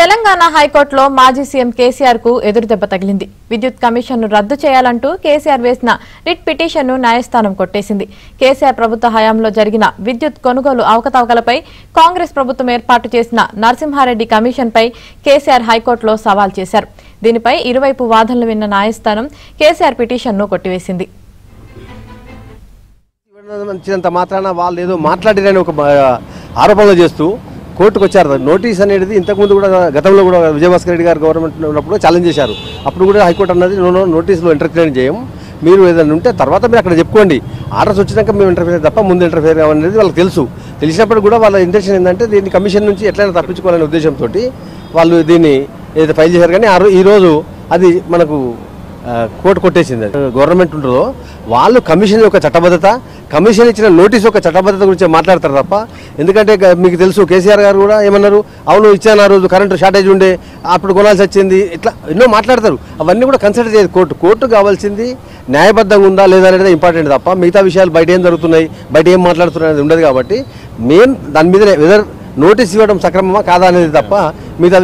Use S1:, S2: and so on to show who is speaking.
S1: తెలంగాణ హైకోర్టులో మాజీ సీఎం కేసీఆర్ కు ఎదురుదెబ్బ తగిలింది. విద్యుత్ కమిషన్ ను రద్దు చేయాలంటూ కేసీఆర్ వేసిన రిట్ పిటిషన్ ను న్యాయస్థానం కొట్టేసింది. కేసీఆర్ ప్రభుత్వ హయాంలో జరిగిన విద్యుత్ కొనుగోలు అవకతవకలపై కాంగ్రెస్ ప్రభుత్వం ఏర్పాటు చేసిన నరసింహారెడ్డి కమిషన్ పై కేసీఆర్ హైకోర్టులో సవాల్ చేశారు. దీనిపై ఇరువైపు వాదనలు విన్న న్యాయస్థానం కేసీఆర్ పిటిషన్ ను కొట్టివేసింది.
S2: మాత్రాన వాళ్ళు ఏదో మాట్లాడిరని ఒక ఆరోపణలు చేస్తూ కోర్టుకు వచ్చారు. నోటీస్ అనేది ఇంతకుముందు కూడా గతంలో కూడా విజయభాస్కర్ రెడ్డి గారు గవర్నమెంట్ ఉన్నప్పుడు ఛాలెంజ్ చేశారు. అప్పుడు కూడా హైకోర్టు అన్నది నోటీసులో ఇంటర్ఫియర్ చేయం, మీరు ఏదైనా ఉంటే తర్వాత మీరు అక్కడ చెప్పుకోండి, ఆర్డర్స్ వచ్చినాక మేము ఇంటర్ఫియర్ తప్ప ముందు ఇంటర్ఫియర్ అనేది వాళ్ళకి తెలిసినప్పుడు కూడా వాళ్ళ ఇంటెన్షన్ ఏంటంటే దీన్ని కమిషన్ నుంచి ఎట్లయినా తప్పించుకోవాలనే ఉద్దేశంతో వాళ్ళు దీన్ని ఏదైతే ఫైల్ చేశారు. కానీ ఈరోజు అది మనకు కోర్టు కొట్టేసింది. గవర్నమెంట్ ఉంటుందో వాళ్ళు కమిషన్ యొక్క చట్టబద్ధత, కమిషన్ ఇచ్చిన నోటీస్ యొక్క చట్టబద్ధత గురించి మాట్లాడతారు తప్ప, ఎందుకంటే మీకు తెలుసు కేసీఆర్ గారు కూడా ఏమన్నారు, అవును ఇచ్చాను ఆ రోజు కరెంటు షార్టేజ్ ఉండే అప్పుడు కొనాల్సి వచ్చింది, ఇట్లా ఎన్నో మాట్లాడతారు. అవన్నీ కూడా కన్సిడర్ చేయదు కోర్టు కావాల్సింది న్యాయబద్ధంగా ఉందా లేదా అనేది ఇంపార్టెంట్ తప్ప మిగతా విషయాలు బయట ఏం జరుగుతున్నాయి, బయట ఏం మాట్లాడుతున్నాయి అనేది ఉండదు. కాబట్టి మెయిన్ దాని మీద వెదర్ నోటీస్ ఇవ్వడం సక్రమమా కాదా అనేది తప్ప మిగతా